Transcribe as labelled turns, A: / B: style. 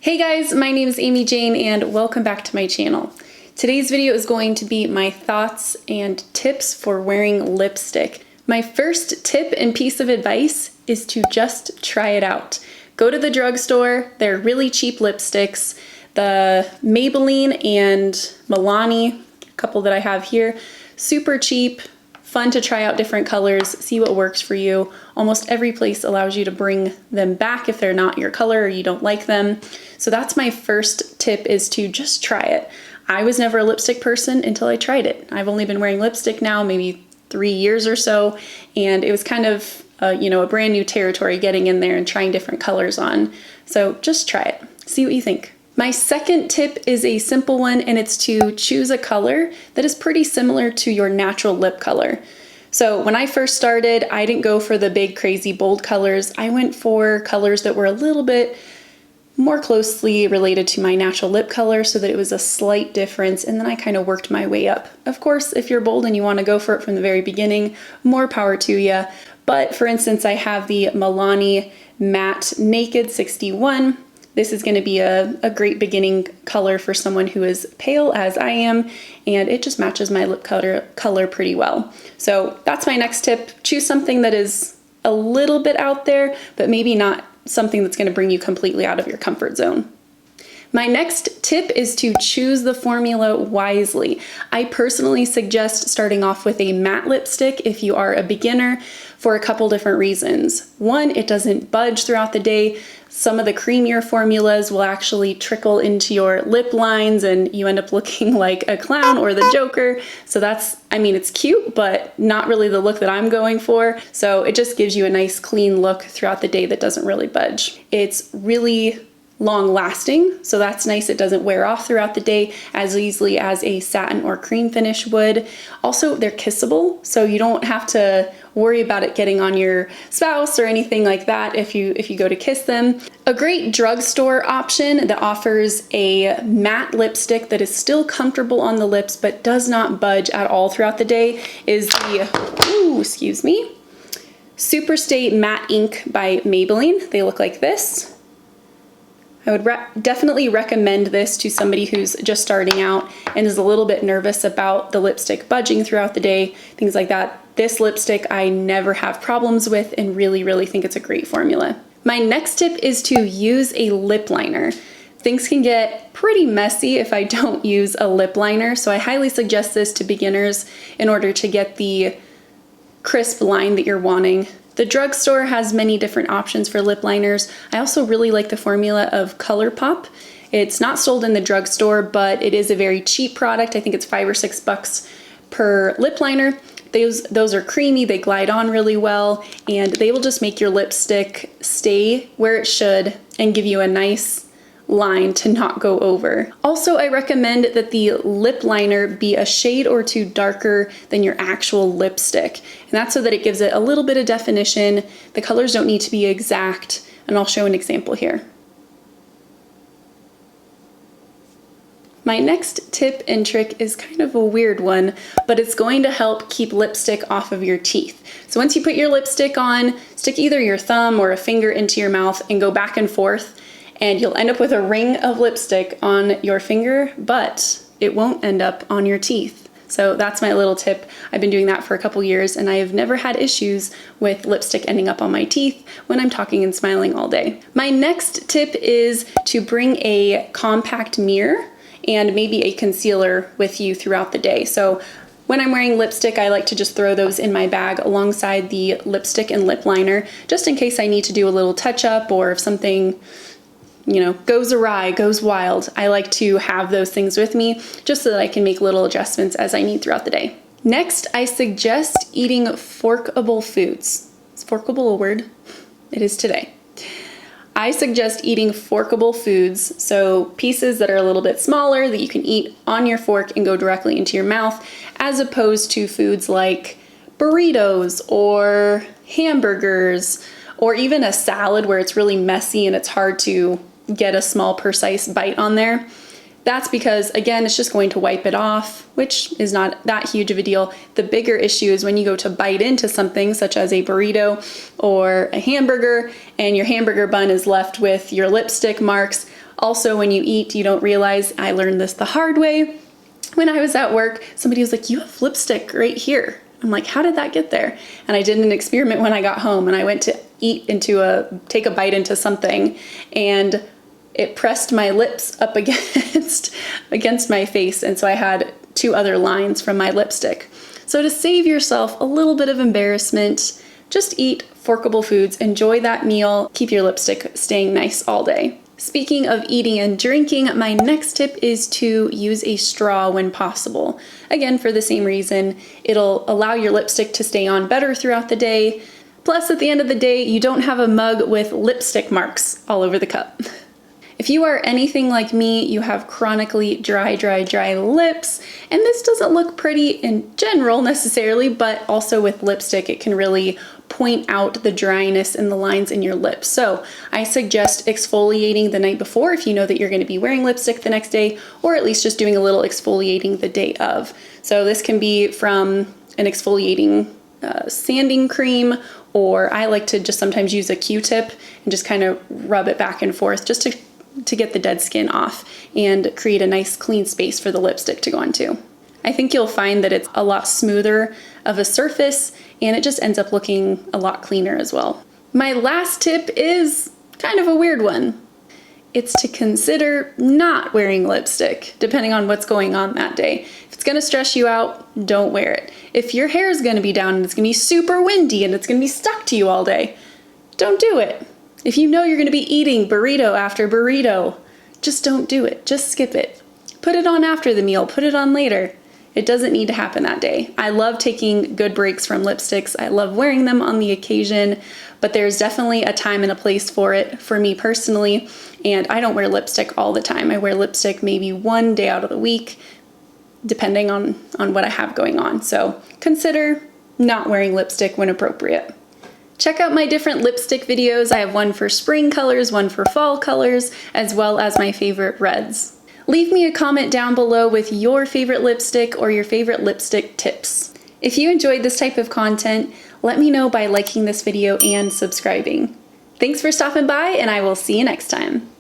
A: Hey guys, my name is Amy Jane and welcome back to my channel. Today's video is going to be my thoughts and tips for wearing lipstick. My first tip and piece of advice is to just try it out. Go to the drugstore, they're really cheap lipsticks. The Maybelline and Milani, a couple that I have here, super cheap. Fun to try out different colors, see what works for you. Almost every place allows you to bring them back if they're not your color or you don't like them. So that's my first tip, is to just try it. I was never a lipstick person until I tried it. I've only been wearing lipstick now maybe 3 years or so, and it was kind of a brand new territory getting in there and trying different colors on. So just try it, see what you think. My second tip is a simple one, and it's to choose a color that is pretty similar to your natural lip color. So when I first started, I didn't go for the big, crazy, bold colors. I went for colors that were a little bit more closely related to my natural lip color so that it was a slight difference, and then I kind of worked my way up. Of course, if you're bold and you want to go for it from the very beginning, more power to you. But for instance, I have the Milani Matte Naked 61. This is going to be a great beginning color for someone who is pale as I am, and it just matches my lip color pretty well. So that's my next tip. Choose something that is a little bit out there, but maybe not something that's going to bring you completely out of your comfort zone. My next tip is to choose the formula wisely. I personally suggest starting off with a matte lipstick if you are a beginner, for a couple different reasons. One, it doesn't budge throughout the day. Some of the creamier formulas will actually trickle into your lip lines and you end up looking like a clown or the Joker. So it's cute, but not really the look that I'm going for. So it just gives you a nice clean look throughout the day that doesn't really budge. It's really long lasting, so that's nice. It doesn't wear off throughout the day as easily as a satin or cream finish would. Also, they're kissable, so you don't have to worry about it getting on your spouse or anything like that if you go to kiss them. A great drugstore option that offers a matte lipstick that is still comfortable on the lips but does not budge at all throughout the day is the Superstay Matte Ink by Maybelline. They look like this. I would definitely recommend this to somebody who's just starting out and is a little bit nervous about the lipstick budging throughout the day, things like that. This lipstick I never have problems with and really, really think it's a great formula. My next tip is to use a lip liner. Things can get pretty messy if I don't use a lip liner, so I highly suggest this to beginners in order to get the crisp line that you're wanting. The drugstore has many different options for lip liners. I also really like the formula of ColourPop. It's not sold in the drugstore, but it is a very cheap product. I think it's $5 or $6 per lip liner. Those are creamy, they glide on really well, and they will just make your lipstick stay where it should and give you a nice line to not go over. Also, I recommend that the lip liner be a shade or two darker than your actual lipstick. And that's so that it gives it a little bit of definition. The colors don't need to be exact, and I'll show an example here. My next tip and trick is kind of a weird one, but it's going to help keep lipstick off of your teeth. So once you put your lipstick on, stick either your thumb or a finger into your mouth and go back and forth, and you'll end up with a ring of lipstick on your finger, but it won't end up on your teeth. So that's my little tip. I've been doing that for a couple years, and I have never had issues with lipstick ending up on my teeth when I'm talking and smiling all day. My next tip is to bring a compact mirror and maybe a concealer with you throughout the day. So when I'm wearing lipstick, I like to just throw those in my bag alongside the lipstick and lip liner, just in case I need to do a little touch up, or if something goes awry, goes wild. I like to have those things with me just so that I can make little adjustments as I need throughout the day. Next, I suggest eating forkable foods. Is forkable a word? It is today. I suggest eating forkable foods, so pieces that are a little bit smaller that you can eat on your fork and go directly into your mouth, as opposed to foods like burritos or hamburgers, or even a salad where it's really messy and it's hard to get a small precise bite on there. That's because, again, it's just going to wipe it off, which is not that huge of a deal. The bigger issue is when you go to bite into something such as a burrito or a hamburger, and your hamburger bun is left with your lipstick marks. Also, when you eat, you don't realize, I learned this the hard way. When I was at work, somebody was like, you have lipstick right here. I'm like, how did that get there? And I did an experiment when I got home, and I went to take a bite into something, and it pressed my lips up against my face. And so I had 2 other lines from my lipstick. So to save yourself a little bit of embarrassment, just eat Keable Foods, enjoy that meal, keep your lipstick staying nice all day. Speaking of eating and drinking, my next tip is to use a straw when possible. Again, for the same reason, it'll allow your lipstick to stay on better throughout the day. Plus, at the end of the day, you don't have a mug with lipstick marks all over the cup. If you are anything like me, you have chronically dry lips, and this doesn't look pretty in general necessarily, but also with lipstick, it can really point out the dryness and the lines in your lips. So I suggest exfoliating the night before if you know that you're going to be wearing lipstick the next day, or at least just doing a little exfoliating the day of. So this can be from an exfoliating sanding cream, or I like to just sometimes use a Q-tip and just kind of rub it back and forth just to get the dead skin off and create a nice clean space for the lipstick to go onto. I think you'll find that it's a lot smoother of a surface, and it just ends up looking a lot cleaner as well. My last tip is kind of a weird one. It's to consider not wearing lipstick, depending on what's going on that day. If it's gonna stress you out, don't wear it. If your hair is gonna be down and it's gonna be super windy and it's gonna be stuck to you all day, don't do it. If you know you're gonna be eating burrito after burrito, just don't do it, just skip it. Put it on after the meal, put it on later. It doesn't need to happen that day. I love taking good breaks from lipsticks. I love wearing them on the occasion, but there's definitely a time and a place for it for me personally, and I don't wear lipstick all the time. I wear lipstick maybe 1 day out of the week, depending on what I have going on. So consider not wearing lipstick when appropriate. Check out my different lipstick videos. I have one for spring colors, one for fall colors, as well as my favorite reds. Leave me a comment down below with your favorite lipstick or your favorite lipstick tips. If you enjoyed this type of content, let me know by liking this video and subscribing. Thanks for stopping by, and I will see you next time.